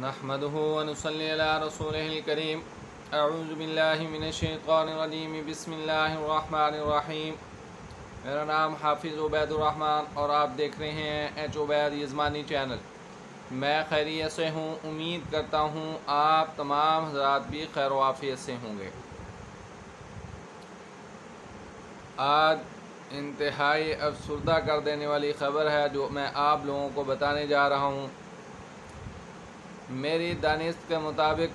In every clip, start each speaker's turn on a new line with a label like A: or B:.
A: نحمده ونصلي على رسوله الكريم اعوذ باللہ من الشیطان الرجیم بسم اللہ الرحمن الرحیم۔ میرا نام حافظ عبید الرحمن اور آپ دیکھ رہے ہیں ایچ عبید یزمانی چینل۔ میں خیریت سے ہوں، امید کرتا ہوں آپ تمام حضرات بھی خیر و عافیت سے ہوں گے۔ آج انتہائی افسردہ کر دینے والی خبر ہے جو میں آپ لوگوں کو بتانے جا رہا ہوں۔ میری دانست کے مطابق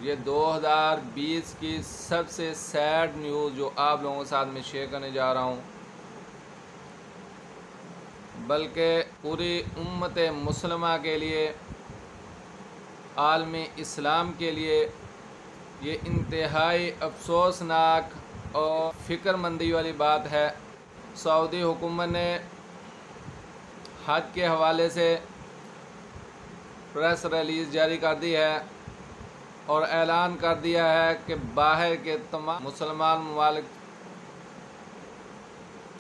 A: یہ 2020 کی سب سے سیڈ نیوز جو آپ لوگوں کے ساتھ میں شیئر کرنے جا رہا ہوں، بلکہ پوری امت مسلمہ کے لیے، عالم اسلام کے لیے یہ انتہائی افسوسناک اور فکر مندی والی بات ہے۔ سعودی حکومت نے حج کے حوالے سے پریس ریلیز جاری کر دی ہے اور اعلان کر دیا ہے کہ باہر کے تمام مسلمان ممالک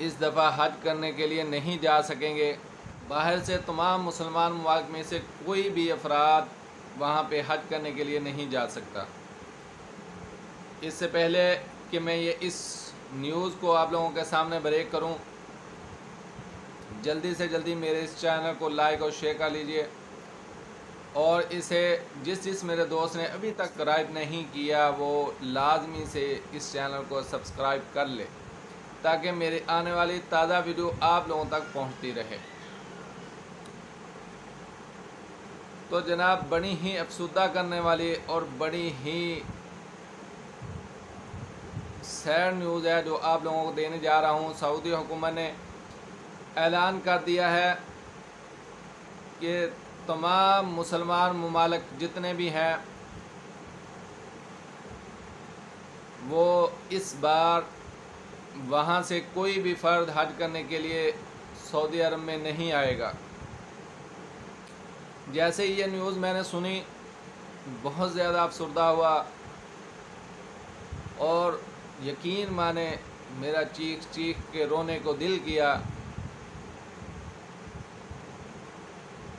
A: اس دفعہ حج کرنے کے لیے نہیں جا سکیں گے۔ باہر سے تمام مسلمان ممالک میں سے کوئی بھی افراد وہاں پہ حج کرنے کے لیے نہیں جا سکتا۔ اس سے پہلے کہ میں اس نیوز کو آپ لوگوں کے سامنے بریک کروں، جلدی سے جلدی میرے اس چینل کو لائک اور شیئر کر لیجئے، اور اسے جس میرے دوست نے ابھی تک سبسکرائب نہیں کیا وہ لازمی سے اس چینل کو سبسکرائب کر لے تاکہ میری آنے والی تازہ ویڈیو آپ لوگوں تک پہنچتی رہے۔ تو جناب، بڑی ہی افسردہ کرنے والی اور بڑی ہی سیڈ نیوز ہے جو آپ لوگوں کو دینے جا رہا ہوں۔ سعودی حکومت نے اعلان کر دیا ہے کہ تمام مسلمان ممالک جتنے بھی ہیں وہ اس بار وہاں سے کوئی بھی فرد حج کرنے کے لیے سعودی عرب میں نہیں آئے گا۔ جیسے یہ نیوز میں نے سنی، بہت زیادہ افسردہ ہوا اور یقین مانے میرا چیخ کے رونے کو دل کیا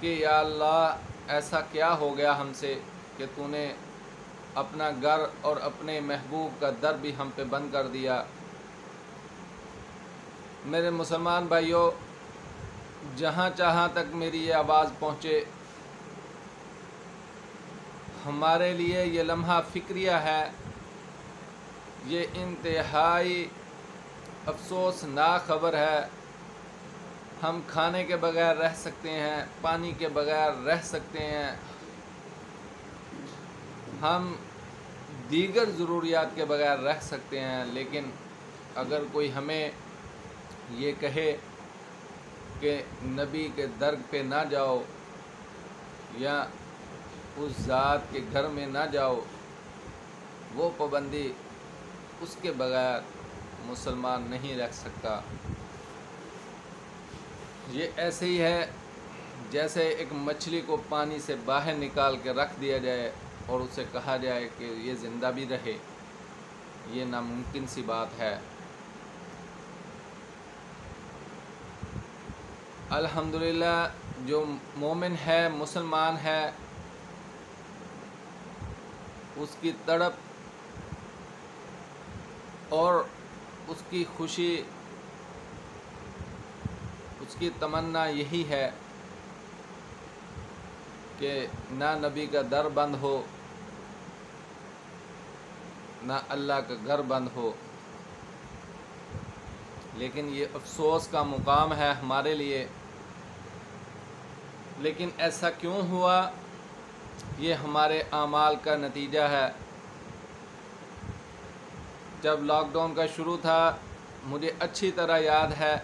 A: کہ یا اللہ، ایسا کیا ہو گیا ہم سے کہ تو نے اپنا گھر اور اپنے محبوب کا در بھی ہم پہ بند کر دیا۔ میرے مسلمان بھائیوں، جہاں تک میری یہ آواز پہنچے، ہمارے لیے یہ لمحہ فکریہ ہے۔ یہ انتہائی افسوسناک خبر ہے۔ ہم کھانے کے بغیر رہ سکتے ہیں، پانی کے بغیر رہ سکتے ہیں، ہم دیگر ضروریات کے بغیر رہ سکتے ہیں، لیکن اگر کوئی ہمیں یہ کہے کہ نبی کے در پہ نہ جاؤ یا اس ذات کے گھر میں نہ جاؤ، وہ پابندی، اس کے بغیر مسلمان نہیں رہ سکتا۔ یہ ایسے ہی ہے جیسے ایک مچھلی کو پانی سے باہر نکال کے رکھ دیا جائے اور اسے کہا جائے کہ یہ زندہ بھی رہے۔ یہ ناممکن سی بات ہے۔ الحمدللہ جو مومن ہے، مسلمان ہے، اس کی تڑپ اور اس کی خوشی، اس کی تمنا یہی ہے کہ نہ نبی کا در بند ہو، نہ اللہ کا گھر بند ہو۔ لیکن یہ افسوس کا مقام ہے ہمارے لیے۔ لیکن ایسا کیوں ہوا؟ یہ ہمارے اعمال کا نتیجہ ہے۔ جب لاک ڈاؤن کا شروع تھا، مجھے اچھی طرح یاد ہے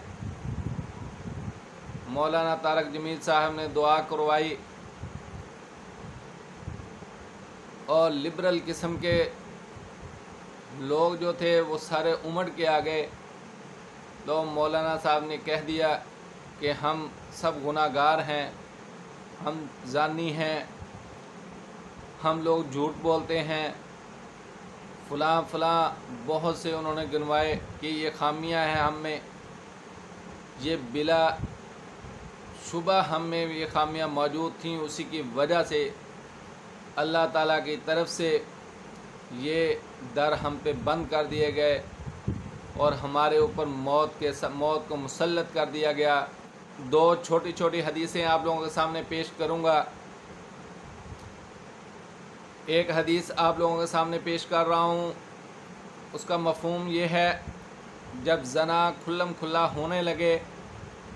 A: مولانا طارق جمیل صاحب نے دعا کروائی اور لبرل قسم کے لوگ جو تھے وہ سارے امڑ کے آ گئے۔ تو مولانا صاحب نے کہہ دیا کہ ہم سب گناہ گار ہیں، ہم زانی ہیں، ہم لوگ جھوٹ بولتے ہیں، فلاں بہت سے انہوں نے گنوائے کہ یہ خامیاں ہیں ہم میں، یہ بلا شبہ ہم میں یہ خامیاں موجود تھیں، اسی کی وجہ سے اللہ تعالیٰ کی طرف سے یہ در ہم پہ بند کر دیے گئے اور ہمارے اوپر موت کو مسلط کر دیا گیا۔ دو چھوٹی چھوٹی حدیثیں آپ لوگوں کے سامنے پیش کروں گا۔ ایک حدیث آپ لوگوں کے سامنے پیش کر رہا ہوں، اس کا مفہوم یہ ہے، جب زنا کھلم کھلا ہونے لگے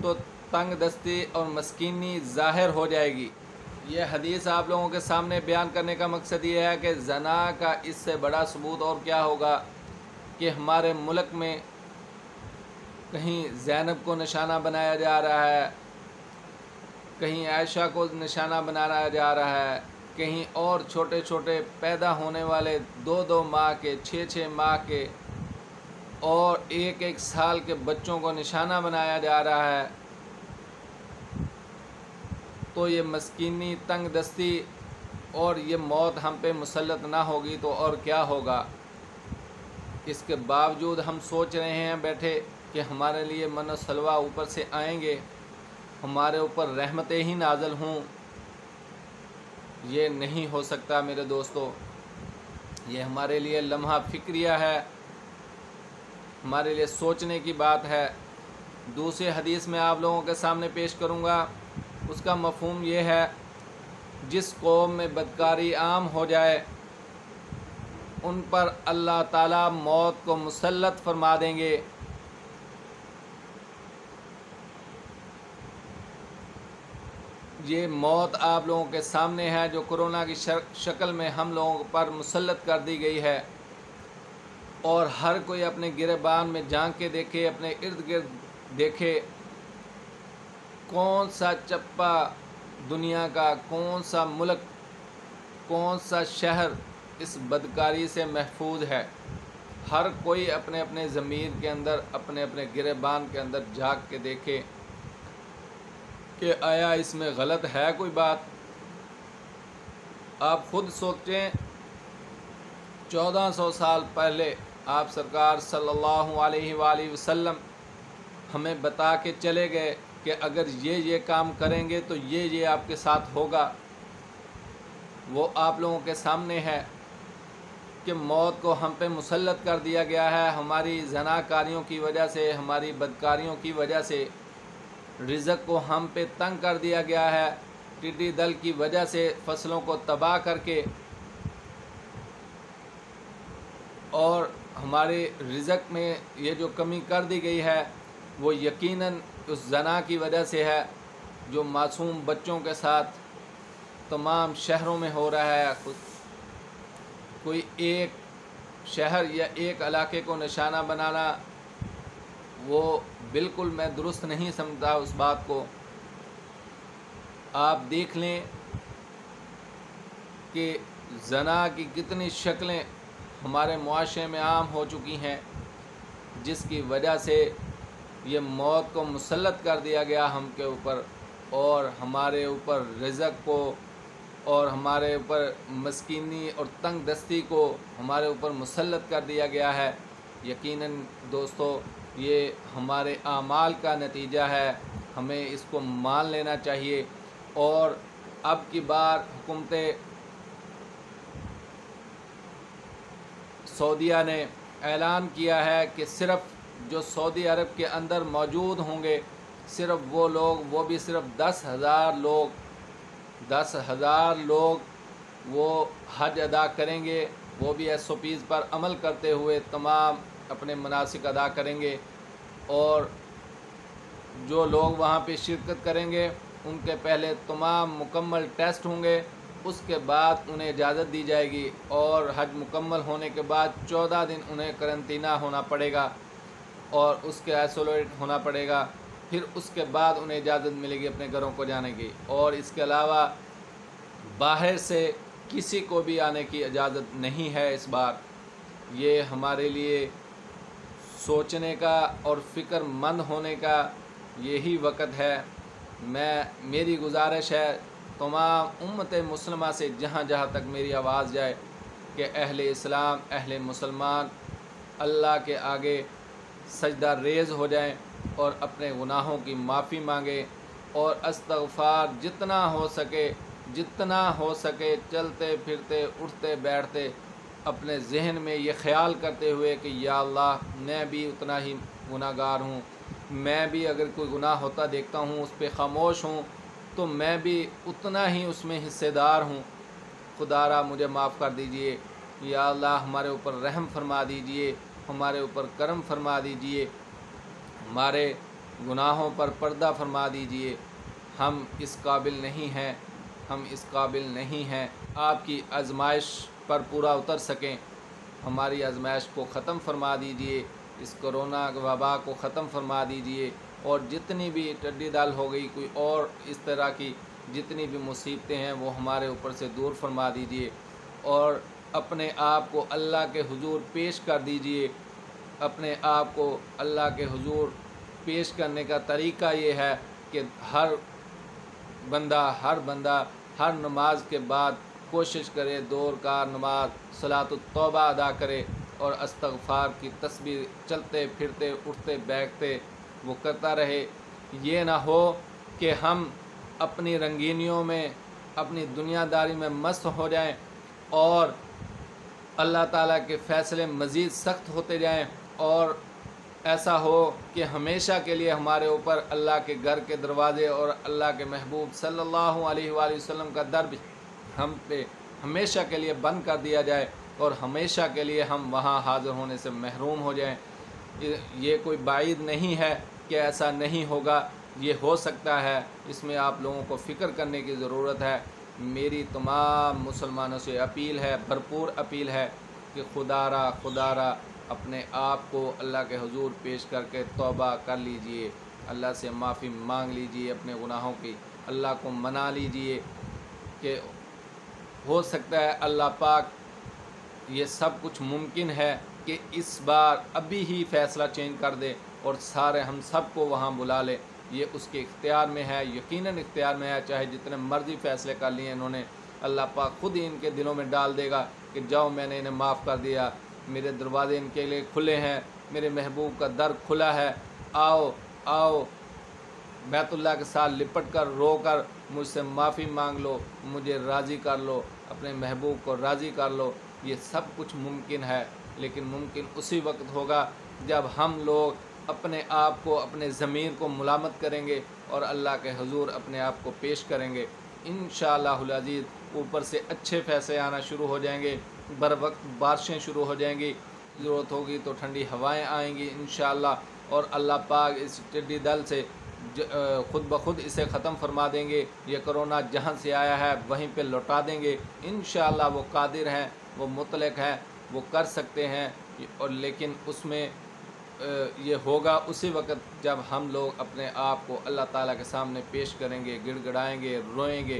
A: تو تنگ دستی اور مسکینی ظاہر ہو جائے گی۔ یہ حدیث آپ لوگوں کے سامنے بیان کرنے کا مقصد یہ ہے کہ زنا کا اس سے بڑا ثبوت اور کیا ہوگا کہ ہمارے ملک میں کہیں زینب کو نشانہ بنایا جا رہا ہے، کہیں عائشہ کو نشانہ بنایا جا رہا ہے، کہیں اور چھوٹے چھوٹے پیدا ہونے والے 2 ماہ کے 6 ماہ کے اور 1 سال کے بچوں کو نشانہ بنایا جا رہا ہے۔ تو یہ مسکینی، تنگ دستی اور یہ موت ہم پہ مسلط نہ ہوگی تو اور کیا ہوگا؟ اس کے باوجود ہم سوچ رہے ہیں بیٹھے کہ ہمارے لیے من و سلوہ اوپر سے آئیں گے، ہمارے اوپر رحمتیں ہی نازل ہوں۔ یہ نہیں ہو سکتا میرے دوستو، یہ ہمارے لیے لمحہ فکریہ ہے، ہمارے لیے سوچنے کی بات ہے۔ دوسری حدیث میں آپ لوگوں کے سامنے پیش کروں گا، اس کا مفہوم یہ ہے، جس قوم میں بدکاری عام ہو جائے ان پر اللہ تعالیٰ موت کو مسلط فرما دیں گے۔ یہ موت آپ لوگوں کے سامنے ہے جو کرونا کی شکل میں ہم لوگوں پر مسلط کر دی گئی ہے، اور ہر کوئی اپنے گریبان میں جھانک کے دیکھے، اپنے ارد گرد دیکھے، کون سا چپا دنیا کا، کون سا ملک، کون سا شہر اس بدکاری سے محفوظ ہے۔ ہر کوئی اپنے اپنے ضمیر کے اندر، اپنے اپنے گریبان کے اندر جھانک کے دیکھے کہ آیا اس میں غلط ہے کوئی بات۔ آپ خود سوچیں، 1400 سال پہلے آپ سرکار صلی اللہ علیہ وآلہ وسلم ہمیں بتا کے چلے گئے کہ اگر یہ کام کریں گے تو یہ آپ کے ساتھ ہوگا۔ وہ آپ لوگوں کے سامنے ہے کہ موت کو ہم پہ مسلط کر دیا گیا ہے، ہماری زناکاریوں کی وجہ سے، ہماری بدکاریوں کی وجہ سے رزق کو ہم پہ تنگ کر دیا گیا ہے، ٹڈی دل کی وجہ سے فصلوں کو تباہ کر کے، اور ہمارے رزق میں یہ جو کمی کر دی گئی ہے وہ یقیناً اس زنا کی وجہ سے ہے جو معصوم بچوں کے ساتھ تمام شہروں میں ہو رہا ہے۔ کوئی ایک شہر یا ایک علاقے کو نشانہ بنانا، وہ بالکل میں درست نہیں سمجھتا اس بات کو۔ آپ دیکھ لیں کہ زنا کی کتنی شکلیں ہمارے معاشرے میں عام ہو چکی ہیں، جس کی وجہ سے یہ موت کو مسلط کر دیا گیا ہم کے اوپر، اور ہمارے اوپر رزق کو اور ہمارے اوپر مسکینی اور تنگ دستی کو ہمارے اوپر مسلط کر دیا گیا ہے۔ یقیناً دوستو یہ ہمارے اعمال کا نتیجہ ہے، ہمیں اس کو مان لینا چاہیے۔ اور اب کی بار حکومت سعودیہ نے اعلان کیا ہے کہ صرف جو سعودی عرب کے اندر موجود ہوں گے، صرف وہ لوگ، وہ بھی صرف 10,000 لوگ وہ حج ادا کریں گے، وہ بھی SOPs پر عمل کرتے ہوئے تمام اپنے مناسک ادا کریں گے، اور جو لوگ وہاں پہ شرکت کریں گے ان کے پہلے تمام مکمل ٹیسٹ ہوں گے، اس کے بعد انہیں اجازت دی جائے گی، اور حج مکمل ہونے کے بعد 14 دن انہیں قرنطینہ ہونا پڑے گا اور اس کے آئسولیٹ ہونا پڑے گا، پھر اس کے بعد انہیں اجازت ملے گی اپنے گھروں کو جانے کی، اور اس کے علاوہ باہر سے کسی کو بھی آنے کی اجازت نہیں ہے اس بار۔ یہ ہمارے لیے سوچنے کا اور فکر مند ہونے کا یہی وقت ہے۔ میری گزارش ہے تمام امت مسلمہ سے، جہاں جہاں تک میری آواز جائے، کہ اہل اسلام، اہل مسلمان اللہ کے آگے سجدہ ریز ہو جائیں اور اپنے گناہوں کی معافی مانگیں، اور استغفار جتنا ہو سکے جتنا ہو سکے چلتے پھرتے اٹھتے بیٹھتے اپنے ذہن میں یہ خیال کرتے ہوئے کہ یا اللہ میں بھی اتنا ہی گناہ گار ہوں، میں بھی اگر کوئی گناہ ہوتا دیکھتا ہوں اس پہ خاموش ہوں تو میں بھی اتنا ہی اس میں حصے دار ہوں، خدا را مجھے معاف کر دیجئے، یا اللہ ہمارے اوپر رحم فرما دیجئے، ہمارے اوپر کرم فرما دیجئے، ہمارے گناہوں پر پردہ فرما دیجئے، ہم اس قابل نہیں ہیں، ہم اس قابل نہیں ہیں آپ کی آزمائش پر پورا اتر سکیں، ہماری آزمائش کو ختم فرما دیجئے، اس کرونا وبا کو ختم فرما دیجئے، اور جتنی بھی ٹڈی دال ہو گئی کوئی اور اس طرح کی جتنی بھی مصیبتیں ہیں وہ ہمارے اوپر سے دور فرما دیجئے، اور اپنے آپ کو اللہ کے حضور پیش کر دیجئے۔ اپنے آپ کو اللہ کے حضور پیش کرنے کا طریقہ یہ ہے کہ ہر بندہ ہر نماز کے بعد کوشش کرے 2 رکعت نماز صلاۃ التوبہ ادا کرے اور استغفار کی تسبیح چلتے پھرتے اٹھتے بیٹھتے وہ کرتا رہے۔ یہ نہ ہو کہ ہم اپنی رنگینیوں میں اپنی دنیا داری میں مست ہو جائیں اور اللہ تعالیٰ کے فیصلے مزید سخت ہوتے جائیں، اور ایسا ہو کہ ہمیشہ کے لیے ہمارے اوپر اللہ کے گھر کے دروازے اور اللہ کے محبوب صلی اللہ علیہ وآلہ وسلم کا در بھی ہم پہ ہمیشہ کے لیے بند کر دیا جائے اور ہمیشہ کے لیے ہم وہاں حاضر ہونے سے محروم ہو جائیں۔ یہ کوئی بعید نہیں ہے کہ ایسا نہیں ہوگا، یہ ہو سکتا ہے، اس میں آپ لوگوں کو فکر کرنے کی ضرورت ہے۔ میری تمام مسلمانوں سے اپیل ہے، بھرپور اپیل ہے کہ خدا را اپنے آپ کو اللہ کے حضور پیش کر کے توبہ کر لیجئے، اللہ سے معافی مانگ لیجئے اپنے گناہوں کی، اللہ کو منا لیجئے کہ ہو سکتا ہے اللہ پاک یہ سب کچھ ممکن ہے کہ اس بار ابھی ہی فیصلہ چینج کر دے اور ہم سب کو وہاں بلا لے۔ یہ اس کے اختیار میں ہے، یقیناً اختیار میں ہے، چاہے جتنے مرضی فیصلے کر لیے انہوں نے، اللہ پاک خود ہی ان کے دلوں میں ڈال دے گا کہ جاؤ میں نے انہیں معاف کر دیا، میرے دروازے ان کے لیے کھلے ہیں، میرے محبوب کا در کھلا ہے، آؤ بیت اللہ کے ساتھ لپٹ کر رو کر مجھ سے معافی مانگ لو، مجھے راضی کر لو، اپنے محبوب کو راضی کر لو۔ یہ سب کچھ ممکن ہے، لیکن ممکن اسی وقت ہوگا جب ہم لوگ اپنے آپ کو اپنے ضمیر کو ملامت کریں گے اور اللہ کے حضور اپنے آپ کو پیش کریں گے۔ انشاءاللہ العزیز اوپر سے اچھے فیصلے آنا شروع ہو جائیں گے، بر وقت بارشیں شروع ہو جائیں گی، ضرورت ہوگی تو ٹھنڈی ہوائیں آئیں گی انشاءاللہ، اور اللہ پاک اس ٹڈی دل سے خود بخود اسے ختم فرما دیں گے۔ یہ کرونا جہاں سے آیا ہے وہیں پہ لوٹا دیں گے انشاءاللہ۔ وہ قادر ہیں، وہ مطلق ہیں، وہ کر سکتے ہیں، اور لیکن اس میں یہ ہوگا اسی وقت جب ہم لوگ اپنے آپ کو اللہ تعالیٰ کے سامنے پیش کریں گے، گڑ گڑائیں گے، روئیں گے۔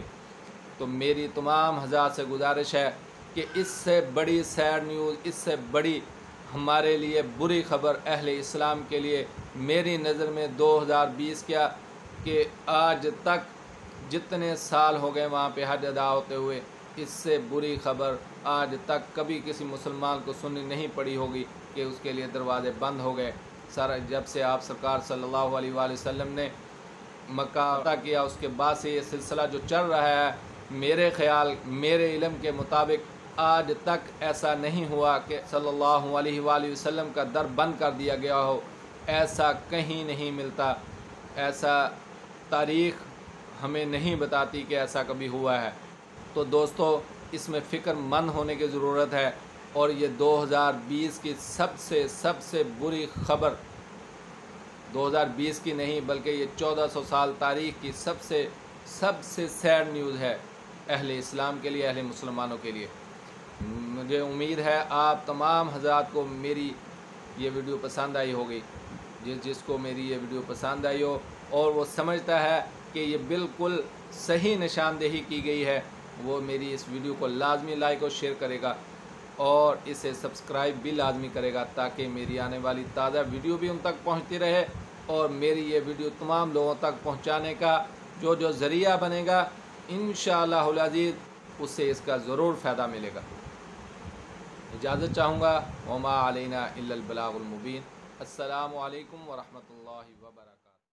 A: تو میری تمام حضرات سے گزارش ہے کہ اس سے بڑی سیڈ نیوز، اس سے بڑی ہمارے لیے بری خبر اہل اسلام کے لیے میری نظر میں 2020 کیا کہ آج تک جتنے سال ہو گئے وہاں پہ حج ادا ہوتے ہوئے، اس سے بری خبر آج تک کبھی کسی مسلمان کو سننی نہیں پڑی ہوگی کہ اس کے لیے دروازے بند ہو گئے۔ جب سے آپ سرکار صلی اللہ علیہ وآلہ وسلم نے مکہ فتح کیا اس کے بعد سے یہ سلسلہ جو چل رہا ہے، میرے علم کے مطابق آج تک ایسا نہیں ہوا کہ صلی اللہ علیہ وآلہ وسلم کا در بند کر دیا گیا ہو، ایسا کہیں نہیں ملتا، ایسا تاریخ ہمیں نہیں بتاتی کہ ایسا کبھی ہوا ہے۔ تو دوستو اس میں فکر مند ہونے کی ضرورت ہے، اور یہ 2020 کی سب سے بری خبر 2020 کی نہیں بلکہ یہ 1400 سال تاریخ کی سب سے سیڈ نیوز ہے اہل اسلام کے لیے، اہل مسلمانوں کے لیے۔ مجھے امید ہے آپ تمام حضرات کو میری یہ ویڈیو پسند آئی ہوگی، جس کو میری یہ ویڈیو پسند آئی ہو اور وہ سمجھتا ہے کہ یہ بالکل صحیح نشاندہی کی گئی ہے، وہ میری اس ویڈیو کو لازمی لائک اور شیئر کرے گا اور اسے سبسکرائب بھی لازمی کرے گا، تاکہ میری آنے والی تازہ ویڈیو بھی ان تک پہنچتی رہے، اور میری یہ ویڈیو تمام لوگوں تک پہنچانے کا جو ذریعہ بنے گا انشاءاللہ العزیز اس سے اس کا ضرور فائدہ ملے گا۔ اجازت چاہوں گا، وما علینا الا البلاغ المبین۔ السلام علیکم ورحمۃ اللہ وبرکاتہ۔